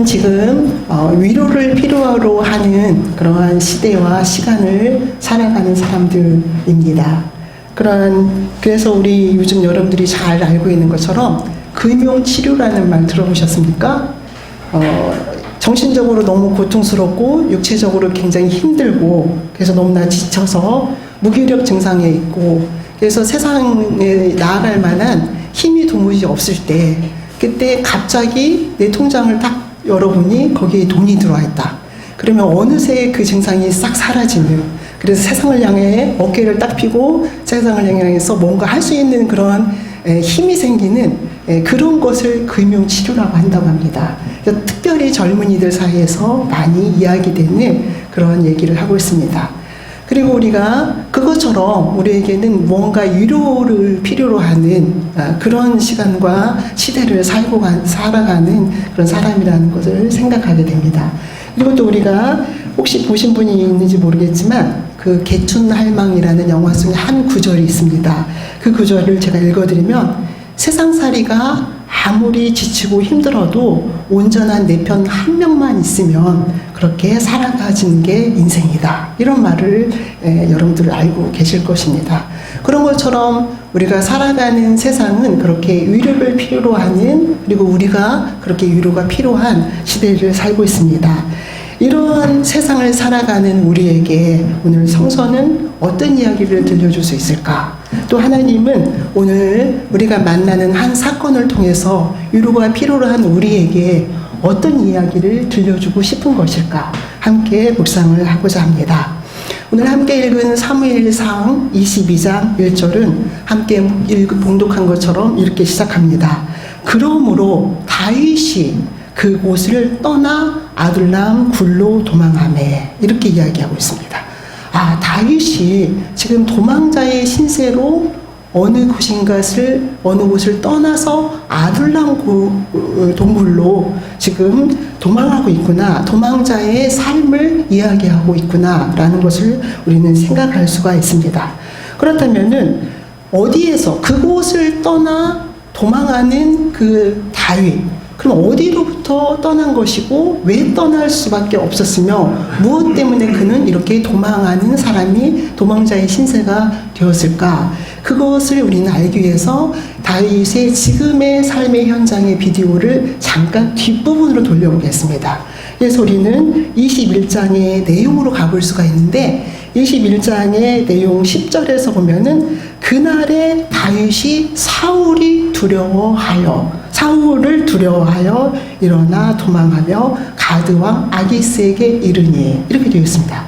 지금 위로를 필요로 하는 그러한 시대와 시간을 살아가는 사람들입니다. 그래서 우리 요즘 여러분들이 잘 알고 있는 것처럼 금융치료라는 말 들어보셨습니까? 정신적으로 너무 고통스럽고 육체적으로 굉장히 힘들고 그래서 너무나 지쳐서 무기력 증상에 있고 그래서 세상에 나아갈 만한 힘이 도무지 없을 때 그때 갑자기 내 통장을 딱 열어보니 거기에 돈이 들어와 있다. 그러면 어느새 그 증상이 싹 사라지는 그래서 세상을 향해 어깨를 딱 펴고 세상을 향해서 뭔가 할 수 있는 그런 힘이 생기는 그런 것을 금융치료라고 한다고 합니다. 특별히 젊은이들 사이에서 많이 이야기되는 그런 얘기를 하고 있습니다. 그리고 우리가 그것처럼 우리에게는 뭔가 위로를 필요로 하는 그런 시간과 시대를 살아가는 그런 사람이라는 것을 생각하게 됩니다. 그리고 또 우리가 혹시 보신 분이 있는지 모르겠지만 그 개춘할망이라는 영화 속에 한 구절이 있습니다. 그 구절을 제가 읽어드리면 세상살이가 아무리 지치고 힘들어도 온전한 내 편 한 명만 있으면 그렇게 살아가지는 게 인생이다. 이런 말을 여러분들 알고 계실 것입니다. 그런 것처럼 우리가 살아가는 세상은 그렇게 위로를 필요로 하는 그리고 우리가 그렇게 위로가 필요한 시대를 살고 있습니다. 이러한 세상을 살아가는 우리에게 오늘 성서는 어떤 이야기를 들려줄 수 있을까? 또 하나님은 오늘 우리가 만나는 한 사건을 통해서 위로가 필요로 한 우리에게 어떤 이야기를 들려주고 싶은 것일까? 함께 묵상을 하고자 합니다. 오늘 함께 읽은 사무엘상 22장 1절은 함께 봉독한 것처럼 이렇게 시작합니다. 그러므로 다윗이 그곳을 떠나 아둘람 굴로 도망하매 이렇게 이야기하고 있습니다. 다윗이 지금 도망자의 신세로 어느 곳을 떠나서 아둘람 동굴로 지금 도망하고 있구나, 도망자의 삶을 이야기하고 있구나 라는 것을 우리는 생각할 수가 있습니다. 그렇다면은 어디에서 그곳을 떠나 도망하는 그 다윗, 그럼 어디로부터 떠난 것이고 왜 떠날 수밖에 없었으며 무엇 때문에 그는 이렇게 도망하는 사람이 도망자의 신세가 되었을까? 그것을 우리는 알기 위해서 다윗의 지금의 삶의 현장의 비디오를 잠깐 뒷부분으로 돌려보겠습니다. 그래서 우리는 21장의 내용으로 가볼 수가 있는데 21장의 내용 10절에서 보면은 그날에 다윗이 사울을 두려워하여 일어나 도망하며 가드왕 아기스에게 이르니 이렇게 되어 있습니다.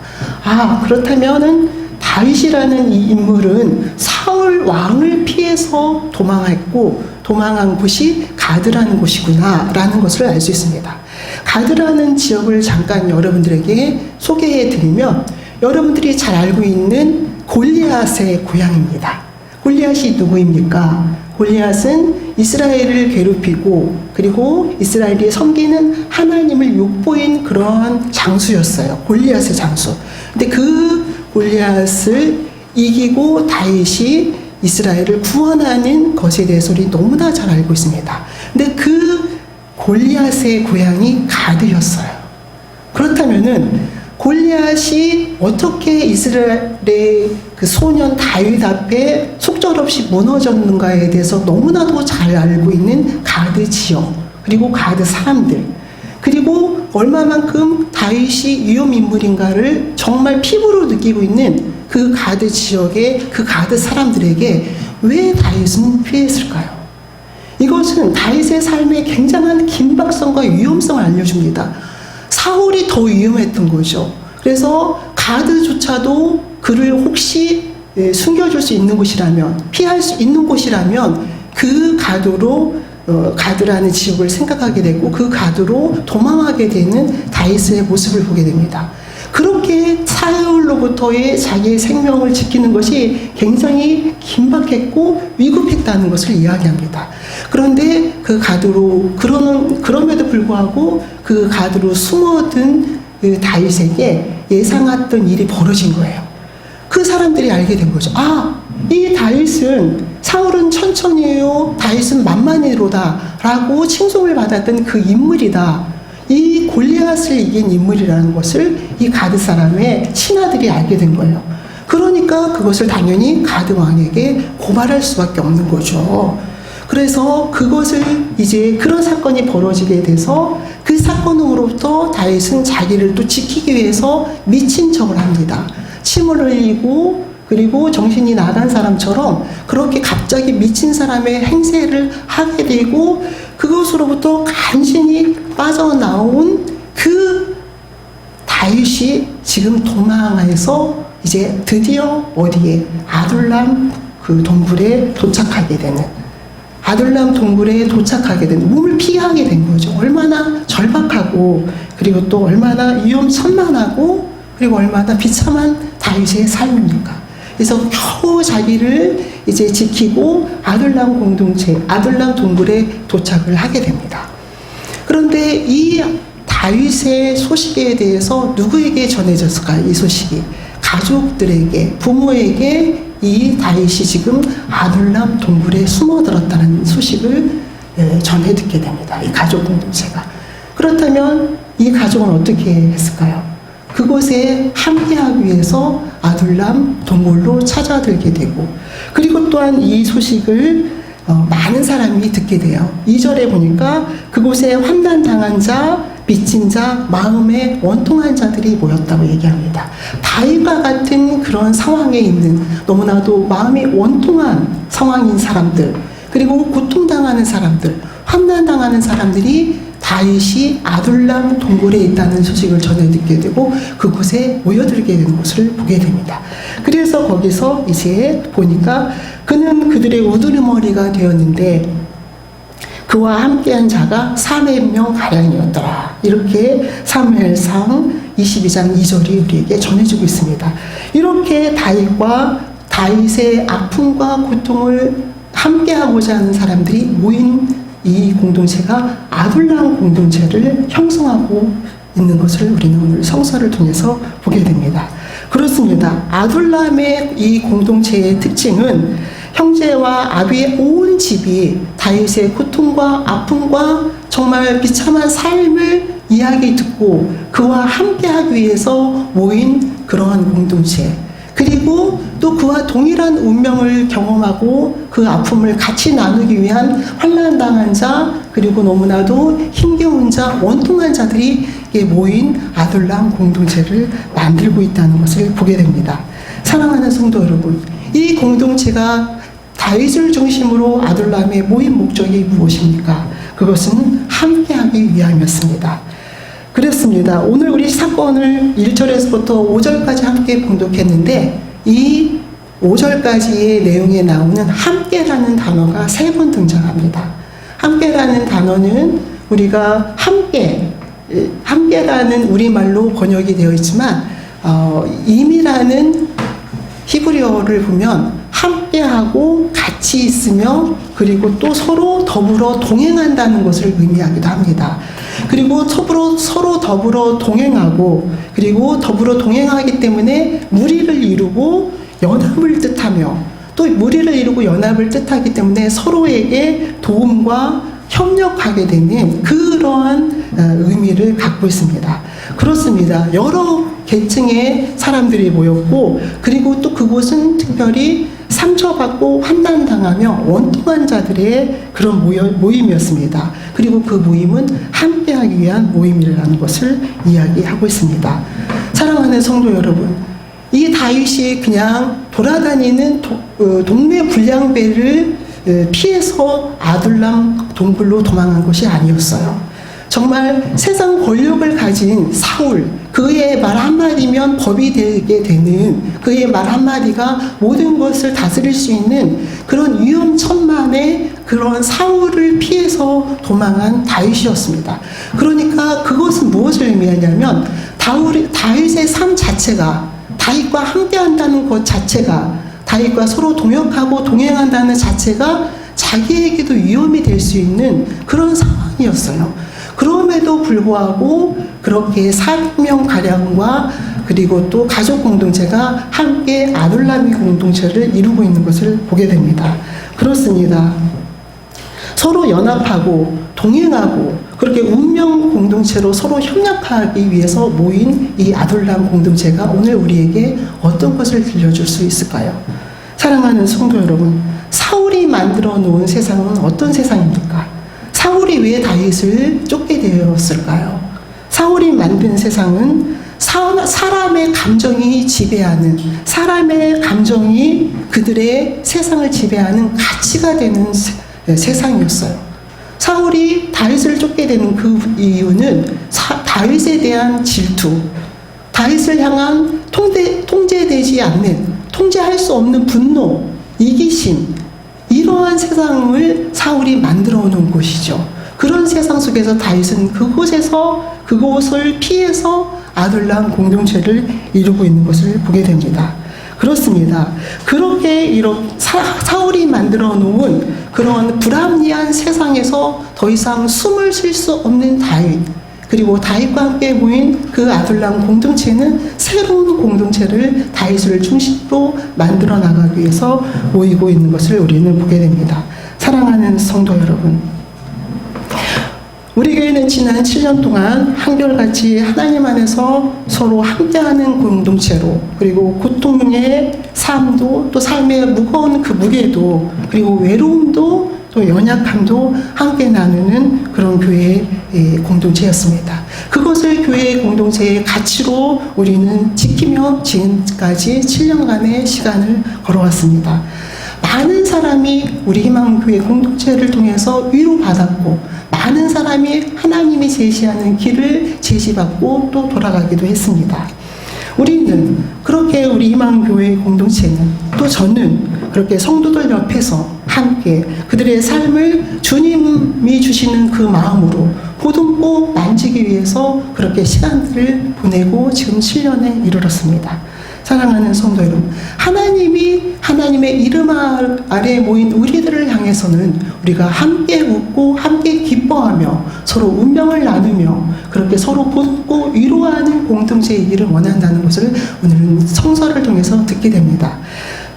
그렇다면은 다윗이라는 이 인물은 사울 왕을 피해서 도망한 곳이 가드라는 곳이구나 라는 것을 알 수 있습니다. 가드라는 지역을 잠깐 여러분들에게 소개해 드리면 여러분들이 잘 알고 있는 골리앗의 고향입니다. 골리앗이 누구입니까? 골리앗은 이스라엘을 괴롭히고 그리고 이스라엘이 섬기는 하나님을 욕보인 그러한 장수였어요. 골리앗의 장수. 근데 그 골리앗을 이기고 다윗이 이스라엘을 구원하는 것에 대해서 우리 너무나 잘 알고 있습니다. 근데 그 골리앗의 고향이 가드였어요. 그렇다면은 골리앗이 어떻게 이스라엘의 그 소년 다윗 앞에 속절없이 무너졌는가에 대해서 너무나도 잘 알고 있는 가드 지역, 그리고 가드 사람들, 그리고 얼마만큼 다윗이 위험인물인가를 정말 피부로 느끼고 있는 그 가드 지역의 그 가드 사람들에게 왜 다윗은 피했을까요? 이것은 다윗의 삶의 굉장한 긴박성과 위험성을 알려줍니다. 사울이 더 위험했던 거죠. 그래서 가드조차도 그를 혹시 숨겨줄 수 있는 곳이라면, 피할 수 있는 곳이라면 그 가드라는 지역을 생각하게 되고 그 가드로 도망하게 되는 다윗의 모습을 보게 됩니다. 그렇게 사울로부터의 자기의 생명을 지키는 것이 굉장히 긴박했고 위급했다는 것을 이야기합니다. 그런데 그 가드로 그럼에도 불구하고 그 가드로 숨어든 그 다윗에게 예상했던 일이 벌어진 거예요. 그 사람들이 알게 된 거죠. 이 다윗은 사울은 천천히요, 다윗은 만만히로다 라고 칭송을 받았던 그 인물이다. 이 골리앗을 이긴 인물이라는 것을 이 가드 사람의 신하들이 알게 된 거예요. 그러니까 그것을 당연히 가드 왕에게 고발할 수밖에 없는 거죠. 그래서 그것을 이제 그런 사건이 벌어지게 돼서 그 사건으로부터 다윗은 자기를 또 지키기 위해서 미친 척을 합니다. 침을 흘리고 그리고 정신이 나간 사람처럼 그렇게 갑자기 미친 사람의 행세를 하게 되고 그것으로부터 간신히 빠져나온 그 다윗이 지금 도망해서 이제 드디어 어디에 아둘람 그 동굴에 도착하게 되는 아둘람 동굴에 도착하게 된 몸을 피하게 된 거죠. 얼마나 절박하고 그리고 또 얼마나 위험천만하고 그리고 얼마나 비참한 다윗의 삶입니까? 그래서 겨우 자기를 이제 지키고 아둘람 공동체, 아둘람 동굴에 도착을 하게 됩니다. 그런데 이 다윗의 소식에 대해서 누구에게 전해졌을까요? 이 소식이 가족들에게, 부모에게 이 다윗이 지금 아둘람 동굴에 숨어들었다는 소식을 전해 듣게 됩니다. 이 가족 공동체가. 그렇다면 이 가족은 어떻게 했을까요? 그곳에 함께하기 위해서 아둘람 동굴로 찾아들게 되고 그리고 또한 이 소식을 많은 사람이 듣게 돼요. 2절에 보니까 그곳에 환난당한 자, 빚진 자, 마음에 원통한 자들이 모였다고 얘기합니다. 다윗과 같은 그런 상황에 있는 너무나도 마음이 원통한 상황인 사람들 그리고 고통당하는 사람들, 환난당하는 사람들이 다윗이 아둘람 동굴에 있다는 소식을 전해 듣게 되고 그곳에 모여들게 되는 것을 보게 됩니다. 그래서 거기서 이제 보니까 그는 그들의 우두머리가 되었는데 그와 함께한 자가 400명 가량이었더라. 이렇게 사무엘상 22장 2절이 우리에게 전해주고 있습니다. 이렇게 다윗의 아픔과 고통을 함께하고자 하는 사람들이 모인 이 공동체가 아둘람 공동체를 형성하고 있는 것을 우리는 오늘 성서를 통해서 보게 됩니다. 그렇습니다. 아둘람의 이 공동체의 특징은 형제와 아비의 온 집이 다윗의 고통과 아픔과 정말 비참한 삶을 이야기 듣고 그와 함께하기 위해서 모인 그러한 공동체 그리고 또 그와 동일한 운명을 경험하고 그 아픔을 같이 나누기 위한 환난당한 자 그리고 너무나도 힘겨운 자 원통한 자들이 모인 아둘람 공동체를 만들고 있다는 것을 보게 됩니다. 사랑하는 성도 여러분, 이 공동체가 다윗을 중심으로 아둘람에 모인 목적이 무엇입니까? 그것은 함께하기 위함이었습니다. 그렇습니다. 오늘 우리 사건을 1절에서부터 5절까지 함께 봉독했는데 이 5절까지의 내용에 나오는 함께라는 단어가 3번 등장합니다. 함께라는 단어는 우리가 함께라는 우리말로 번역이 되어 있지만 임이라는 히브리어를 보면 함께하고 같이 있으며 그리고 또 서로 더불어 동행한다는 것을 의미하기도 합니다. 그리고 서로 더불어 동행하고 그리고 더불어 동행하기 때문에 무리를 이루고 연합을 뜻하며 또 무리를 이루고 연합을 뜻하기 때문에 서로에게 도움과 협력하게 되는 그러한 의미를 갖고 있습니다. 그렇습니다. 여러 계층의 사람들이 모였고 그리고 또 그곳은 특별히 상처받고 환난당하며 원통한 자들의 그런 모임이었습니다. 그리고 그 모임은 함께하기 위한 모임이라는 것을 이야기하고 있습니다. 사랑하는 성도 여러분, 이 다윗이 그냥 돌아다니는 동네 불량배를 피해서 아둘람 동굴로 도망한 것이 아니었어요. 정말 세상 권력을 가진 사울, 그의 말 한마디면 법이 되게 되는 그의 말 한마디가 모든 것을 다스릴 수 있는 그런 위험천만의 그런 사울을 피해서 도망한 다윗이었습니다. 그러니까 그것은 무엇을 의미하냐면 다윗의 삶 자체가 다윗과 함께한다는 것 자체가 다윗과 서로 동역하고 동행한다는 자체가 자기에게도 위험이 될 수 있는 그런 상황이었어요. 그럼에도 불구하고 그렇게 400명가량과 그리고 또 가족 공동체가 함께 아둘람의 공동체를 이루고 있는 것을 보게 됩니다. 그렇습니다. 서로 연합하고 동행하고 그렇게 운명 공동체로 서로 협력하기 위해서 모인 이 아둘람 공동체가 오늘 우리에게 어떤 것을 들려줄 수 있을까요? 사랑하는 성도 여러분, 사울이 만들어 놓은 세상은 어떤 세상입니까? 사울이 왜 다윗을 쫓게 되었을까요? 사울이 만든 세상은 사람의 감정이 지배하는, 사람의 감정이 그들의 세상을 지배하는 가치가 되는 세상이었어요. 사울이 다윗을 쫓게 되는 그 이유는 다윗에 대한 질투, 다윗을 향한 통제되지 않는, 통제할 수 없는 분노, 이기심, 이러한 세상을 사울이 만들어 놓은 곳이죠. 그런 세상 속에서 다윗은 그곳을 피해서 아둘람 공동체를 이루고 있는 것을 보게 됩니다. 그렇습니다. 그렇게 사울이 만들어 놓은 그런 불합리한 세상에서 더 이상 숨을 쉴 수 없는 다윗, 그리고 다윗과 함께 모인 그 아둘람 공동체는 새로운 공동체를 다윗을 중심으로 만들어 나가기 위해서 모이고 있는 것을 우리는 보게 됩니다. 사랑하는 성도 여러분, 우리 교회는 지난 7년 동안 한결같이 하나님 안에서 서로 함께하는 공동체로, 그리고 고통의 삶도, 또 삶의 무거운 그 무게도, 그리고 외로움도, 또 연약함도 함께 나누는 그런 교회의 공동체였습니다. 그것을 교회의 공동체의 가치로 우리는 지키며 지금까지 7년간의 시간을 걸어왔습니다. 많은 사람이 우리 희망교회 공동체를 통해서 위로받았고, 많은 사람이 하나님이 제시하는 길을 제시받고 또 돌아가기도 했습니다. 우리는 그렇게 우리 희망교회 공동체는, 또 저는 그렇게 성도들 옆에서 함께 그들의 삶을 주님이 주시는 그 마음으로 보듬고 만지기 위해서 그렇게 시간들을 보내고 지금 7년에 이르렀습니다. 사랑하는 성도 여러분, 하나님이 하나님의 이름 아래 모인 우리들을 향해서는 우리가 함께 웃고 함께 기뻐하며 서로 운명을 나누며 그렇게 서로 보듬고 위로하는 공동체의 일을 원한다는 것을 오늘은 성서를 통해서 듣게 됩니다.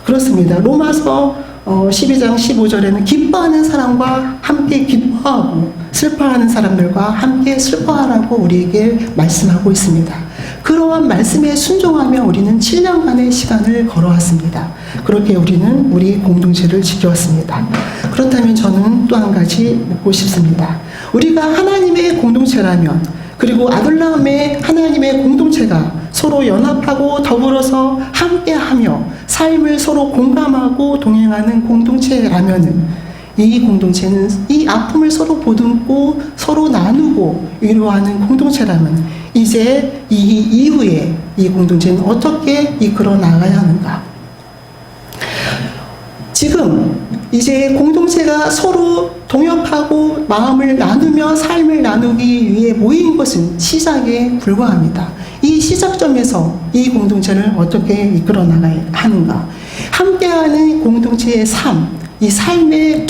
그렇습니다. 로마서 12장 15절에는 기뻐하는 사람과 함께 기뻐하고 슬퍼하는 사람들과 함께 슬퍼하라고 우리에게 말씀하고 있습니다. 그러한 말씀에 순종하며 우리는 7년간의 시간을 걸어왔습니다. 그렇게 우리는 우리 공동체를 지켜왔습니다. 그렇다면 저는 또 한 가지 묻고 싶습니다. 우리가 하나님의 공동체라면, 그리고 아둘람의 하나님의 공동체가 서로 연합하고 더불어서 함께하며 삶을 서로 공감하고 동행하는 공동체라면은, 이 공동체는 이 아픔을 서로 보듬고 서로 나누고 위로하는 공동체라면, 이제 이 이후에 이 공동체는 어떻게 이끌어 나가야 하는가? 지금 이제 공동체가 서로 동역하고 마음을 나누며 삶을 나누기 위해 모인 것은 시작에 불과합니다. 이 시작점에서 이 공동체를 어떻게 이끌어 나가야 하는가? 함께하는 공동체의 삶, 이 삶의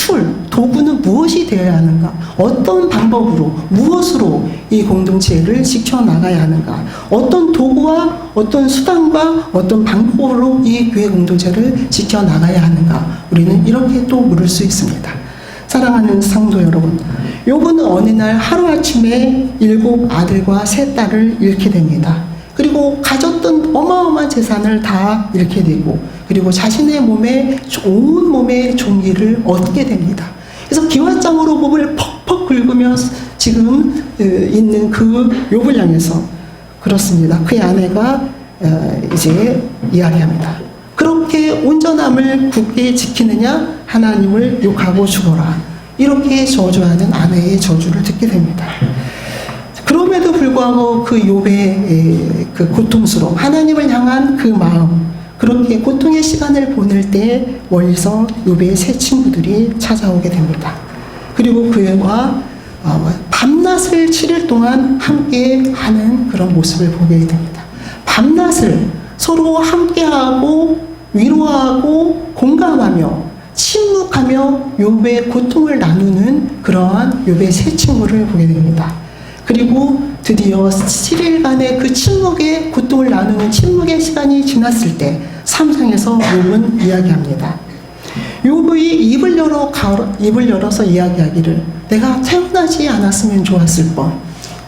도구는 무엇이 되어야 하는가? 어떤 방법으로, 무엇으로 이 공동체를 지켜나가야 하는가? 어떤 도구와 어떤 수단과 어떤 방법으로 이 교회 공동체를 지켜나가야 하는가? 우리는 이렇게 또 물을 수 있습니다. 사랑하는 성도 여러분, 요분은 어느 날 하루아침에 7 아들과 3 딸을 잃게 됩니다. 그리고 가졌던 어마어마한 재산을 다 잃게 되고, 그리고 자신의 온 몸의 종기를 얻게 됩니다. 그래서 기왓장으로 몸을 퍽퍽 긁으며 지금 있는 그 욥을 향해서, 그렇습니다, 그의 아내가 이제 이야기합니다. 그렇게 온전함을 굳게 지키느냐? 하나님을 욕하고 죽어라. 이렇게 저주하는 아내의 저주를 듣게 됩니다. 그럼에도 불구하고 그 욥의 그 고통스러움, 하나님을 향한 그 마음, 그렇게 고통의 시간을 보낼 때 멀리서 욥의 3 친구들이 찾아오게 됩니다. 그리고 그와 밤낮을 7일 동안 함께 하는 그런 모습을 보게 됩니다. 밤낮을 서로 함께하고 위로하고 공감하며 침묵하며 욥의 고통을 나누는 그러한 욥의 3 친구를 보게 됩니다. 그리고 드디어 7일간의 그 침묵의 고통을 나누는 침묵의 시간이 지났을 때 3장에서 욥은 이야기합니다. 욥이 입을 열어서 이야기하기를 내가 태어나지 않았으면 좋았을 뻔,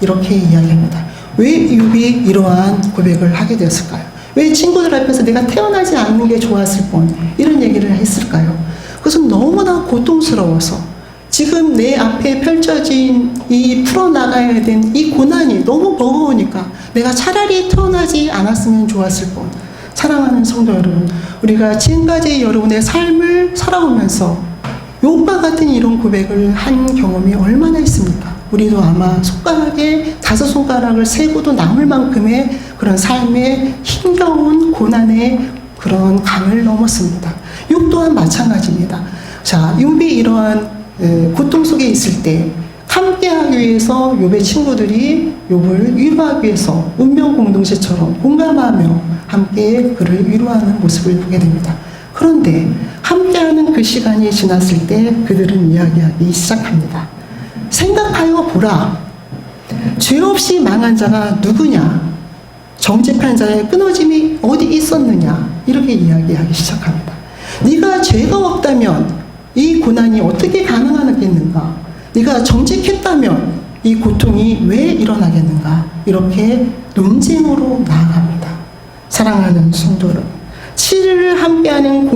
이렇게 이야기합니다. 왜 욥이 이러한 고백을 하게 되었을까요? 왜 친구들 앞에서 내가 태어나지 않는 게 좋았을 뻔, 이런 얘기를 했을까요? 그것은 너무나 고통스러워서 지금 내 앞에 펼쳐진 이 풀어나가야 된 이 고난이 너무 버거우니까 내가 차라리 태어나지 않았으면 좋았을 뻔. 사랑하는 성도 여러분, 우리가 지금까지 여러분의 삶을 살아오면서 욥과 같은 이런 고백을 한 경험이 얼마나 있습니까? 우리도 아마 손가락에 5손가락을 세고도 남을 만큼의 그런 삶의 힘겨운 고난의 그런 강을 넘었습니다. 욥 또한 마찬가지입니다. 자, 욥이 이러한 고통 속에 있을 때 함께하기 위해서 욥의 친구들이 욥을 위로하기 위해서 운명 공동체처럼 공감하며 함께 그를 위로하는 모습을 보게 됩니다. 그런데 함께하는 그 시간이 지났을 때 그들은 이야기하기 시작합니다. 생각하여 보라. 죄 없이 망한 자가 누구냐? 정직한 자의 끊어짐이 어디 있었느냐? 이렇게 이야기하기 시작합니다. 네가 죄가 없다면 이 고난이 어떻게 가능하겠는가? 네가 정직했다면 이 고통이 왜 일어나겠는가? 이렇게 논쟁으로 나아갑니다. 사랑하는 성도 여러분, 7일을 함께하는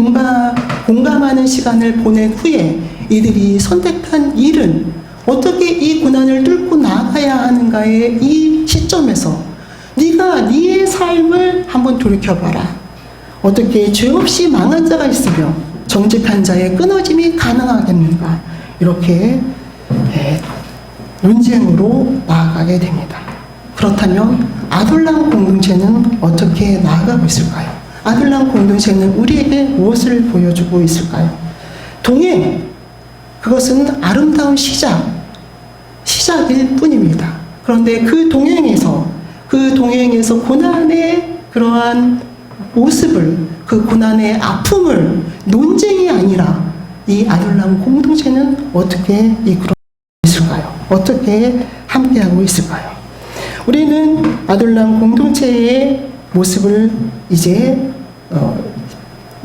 공감하는 시간을 보낸 후에 이들이 선택한 일은 어떻게 이 고난을 뚫고 나아가야 하는가의 이 시점에서 네가 네의 삶을 한번 돌이켜봐라. 어떻게 죄 없이 망한 자가 있으며 정직한 자의 끊어짐이 가능하겠는가? 이렇게 논쟁으로 나아가게 됩니다. 그렇다면 아둘람 공동체는 어떻게 나아가고 있을까요? 아둘람 공동체는 우리에게 무엇을 보여주고 있을까요? 동행, 그것은 아름다운 시작일 뿐입니다. 그런데 그 동행에서 고난의 그러한 모습을, 그 고난의 아픔을 논쟁이 아니라 이 아둘람 공동체는 어떻게 이끌어 있을까요? 어떻게 함께하고 있을까요? 우리는 아둘람 공동체의 모습을 이제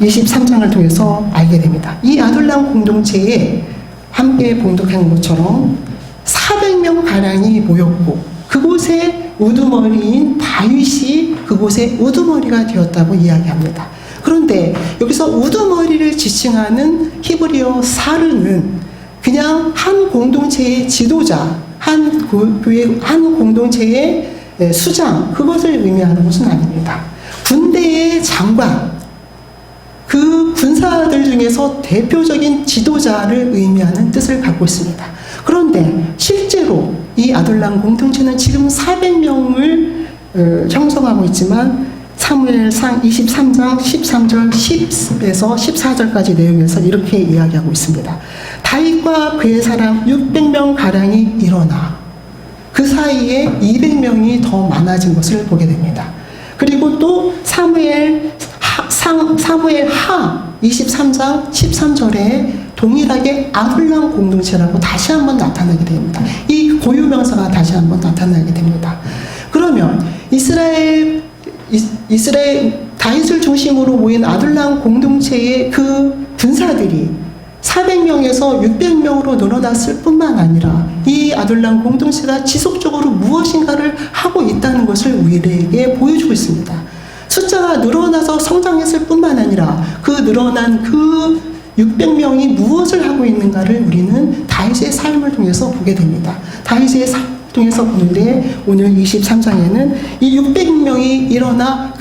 23장을 통해서 알게 됩니다. 이 아둘람 공동체에 함께 봉독한 것처럼 400명 가량이 모였고 그곳에 우두머리인 다윗이 그곳에 우두머리가 되었다고 이야기합니다. 그런데 여기서 우두머리를 지칭하는 히브리어 사르는 그냥 한 공동체의 지도자, 한 공동체의 수장, 그것을 의미하는 것은 아닙니다. 군대의 장관, 그 군사들 중에서 대표적인 지도자를 의미하는 뜻을 갖고 있습니다. 그런데 실제로 이 아둘람 공동체는 지금 400명을 형성하고 있지만 사무엘상 23장 13절 10에서 14절까지 내용에서 이렇게 이야기하고 있습니다. 다윗과 그의 사람 600명 가량이 일어나 그 사이에 200명이 더 많아진 것을 보게 됩니다. 그리고 또 사무엘 하 23장 13절에 동일하게 아둘람 공동체라고 다시 한번 나타나게 됩니다. 이 고유명사가 다시 한번 나타나게 됩니다. 그러면 이스라엘 다윗을 중심으로 모인 아둘람 공동체의 그 군사들이 400명에서 600명으로 늘어났을 뿐만 아니라 이 아둘람 공동체가 지속적으로 무엇인가를 하고 있다는 것을 우리에게 보여주고 있습니다. 숫자가 늘어나서 성장했을 뿐만 아니라 그 늘어난 그 600명이 무엇을 하고 있는가를 우리는 다윗의 삶을 통해서 보게 됩니다. 다윗의 삶을 통해서 보는데 오늘 23장에는 이 600명이 일어나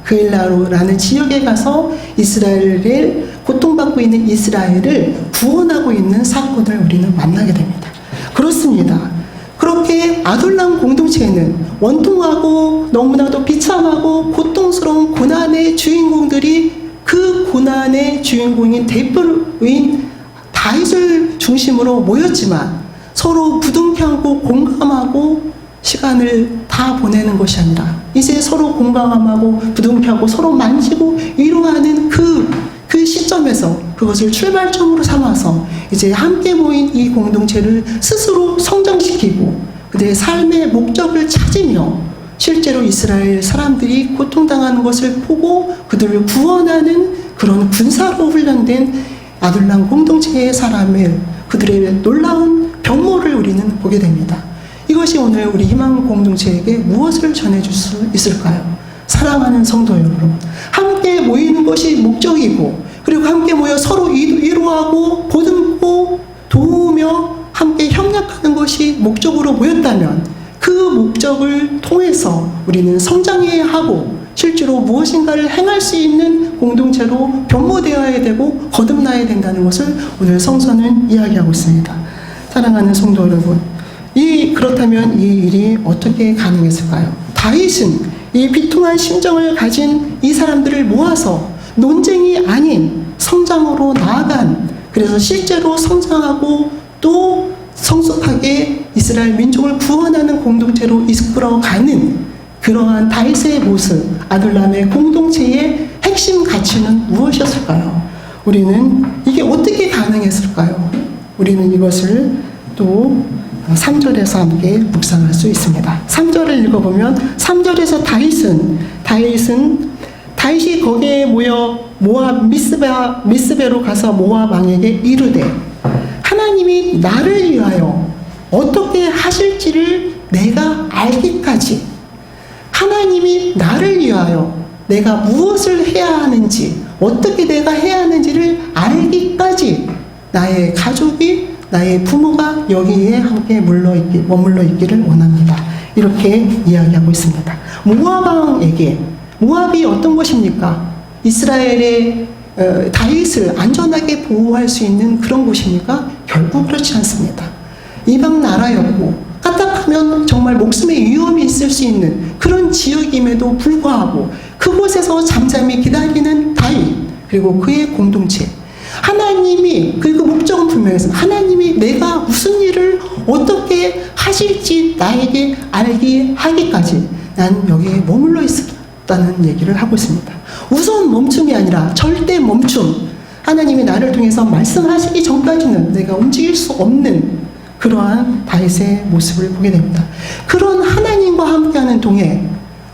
그일라로라는 지역에 가서 이스라엘을 고통받고 있는 이스라엘을 구원하고 있는 사건을 우리는 만나게 됩니다. 그렇습니다. 그렇게 아둘람 공동체에는 원통하고 너무나도 비참하고 고통스러운 고난의 주인공들이 그 고난의 주인공인 대표인 다윗을 중심으로 모였지만 서로 부둥켜안고 공감하고 시간을 다 보내는 것이 아니라 이제 서로 공감하고 부둥켜안고 서로 만지고 위로하는 그 시점에서 그것을 출발점으로 삼아서 이제 함께 모인 이 공동체를 스스로 성장시키고 그들의 삶의 목적을 찾으며 실제로 이스라엘 사람들이 고통당하는 것을 보고 그들을 구원하는 그런 군사로 훈련된 아둘람 공동체의 사람을 그들의 놀라운 변모를 우리는 보게 됩니다. 이것이 오늘 우리 희망 공동체에게 무엇을 전해줄 수 있을까요? 사랑하는 성도 여러분, 함께 모이는 것이 목적이고 그리고 함께 모여 서로 위로하고 보듬고 도우며 함께 협력하는 것이 목적으로 모였다면 그 목적을 통해서 우리는 성장해야 하고 실제로 무엇인가를 행할 수 있는 공동체로 변모되어야 되고 거듭나야 된다는 것을 오늘 성서는 이야기하고 있습니다. 사랑하는 성도 여러분, 그렇다면 이 일이 어떻게 가능했을까요? 다윗은 이 비통한 심정을 가진 이 사람들을 모아서 논쟁이 아닌 성장으로 나아간, 그래서 실제로 성장하고 또 성숙하게 이스라엘 민족을 구원하는 공동체로 이끌어가는 그러한 다윗의 모습, 아둘람의 공동체의 핵심 가치는 무엇이었을까요? 우리는 이게 어떻게 가능했을까요? 우리는 이것을 또 3절에서 함께 묵상할 수 있습니다. 3절을 읽어보면 3절에서 다윗이 거기에 모여 모압 미스베로 가서 모압 왕에게 이르되 하나님이 나를 위하여 어떻게 하실지를 내가 알기까지, 하나님이 나를 위하여 내가 무엇을 해야 하는지, 어떻게 내가 해야 하는지를 알기까지 나의 가족이, 나의 부모가 여기에 함께 머물러 있기를 원합니다. 이렇게 이야기하고 있습니다. 모압 왕에게, 모압이 어떤 곳입니까? 이스라엘의 다윗을 안전하게 보호할 수 있는 그런 곳입니까? 결국 그렇지 않습니다. 이방 나라였고 까딱하면 정말 목숨의 위험이 있을 수 있는 그런 지역임에도 불구하고 그곳에서 잠잠히 기다리는 다윗, 그리고 그의 공동체, 하나님이, 그리고 목적은 분명해서 하나님이 내가 무슨 일을 어떻게 하실지 나에게 알게 하기까지 난 여기에 머물러 있었다는 얘기를 하고 있습니다. 우선 멈춤이 아니라 절대 멈춤, 하나님이 나를 통해서 말씀하시기 전까지는 내가 움직일 수 없는 그러한 다윗의 모습을 보게 됩니다. 그런 하나님과 함께하는 동행,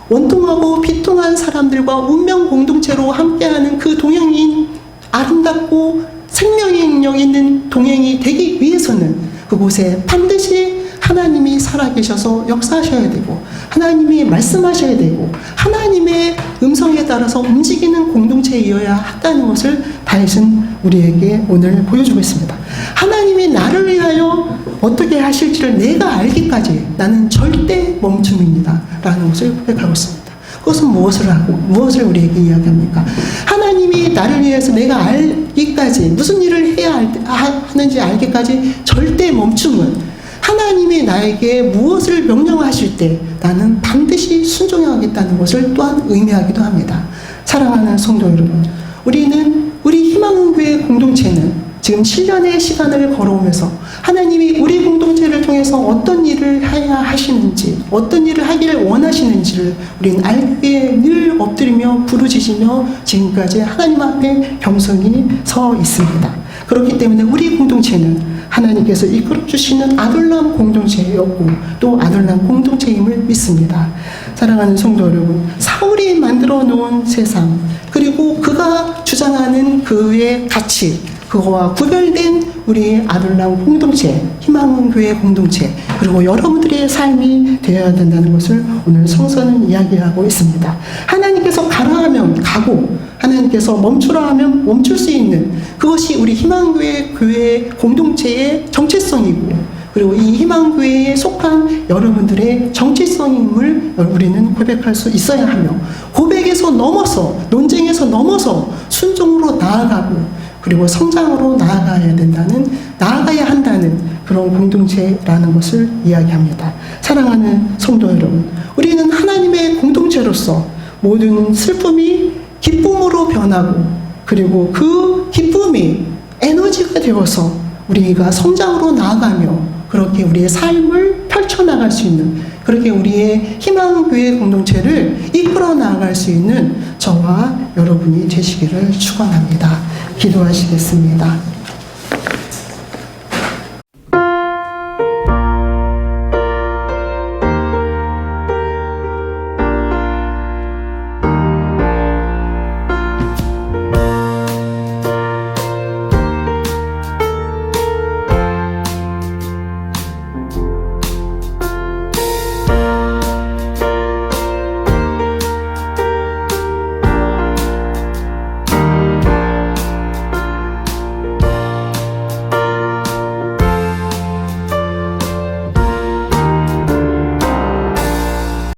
원통하고 비통한 사람들과 운명 공동체로 함께하는 그 동행인, 아름답고 생명력 있는 동행이 되기 위해서는 그곳에 반드시 하나님이 살아계셔서 역사하셔야 되고 하나님이 말씀하셔야 되고 하나님의 음성에 따라서 움직이는 공동체이어야 한다는 것을 다윗은 우리에게 오늘 보여주고 있습니다. 하나님이 나를 위하여 어떻게 하실지를 내가 알기까지 나는 절대 멈춤입니다 라는 것을 고백하고 있습니다. 그것은 무엇을 하고 무엇을 우리에게 이야기합니까? 하나님이 나를 위해서 내가 알기까지, 무슨 일을 해야 하는지 알기까지 절대 멈춤은 하나님이 나에게 무엇을 명령하실 때 나는 반드시 순종하겠다는 것을 또한 의미하기도 합니다. 사랑하는 성도 여러분, 우리 희망교회 공동체는 지금 7년의 시간을 걸어오면서 하나님이 우리 공동체를 통해서 어떤 일을 해야 하시는지, 어떤 일을 하기를 원하시는지를 우리는 알기에 늘 엎드리며 부르짖으며 지금까지 하나님 앞에 겸손히 서 있습니다. 그렇기 때문에 우리 공동체는 하나님께서 이끌어주시는 아둘람 공동체였고 또 아둘람 공동체임을 믿습니다. 사랑하는 성도 여러분, 사울이 만들어 놓은 세상, 그리고 그가 주장하는 그의 가치, 그거와 구별된 우리 아둘람 공동체, 희망교회 공동체, 그리고 여러분들의 삶이 되어야 된다는 것을 오늘 성서는 이야기하고 있습니다. 하나님께서 가라 하면 가고 하나님께서 멈추라 하면 멈출 수 있는 그것이 우리 희망교회 교회 공동체의 정체성이고, 그리고 이 희망교회에 속한 여러분들의 정체성임을 우리는 고백할 수 있어야 하며, 고백에서 넘어서, 논쟁에서 넘어서 순종으로 나아가고 그리고 성장으로 나아가야 한다는 그런 공동체라는 것을 이야기합니다. 사랑하는 성도 여러분, 우리는 하나님의 공동체로서 모든 슬픔이 기쁨으로 변하고 그리고 그 기쁨이 에너지가 되어서 우리가 성장으로 나아가며 그렇게 우리의 삶을 펼쳐나갈 수 있는, 그렇게 우리의 희망교회 공동체를 이끌어 나아갈 수 있는 저와 여러분이 되시기를 축원합니다. 기도하시겠습니다.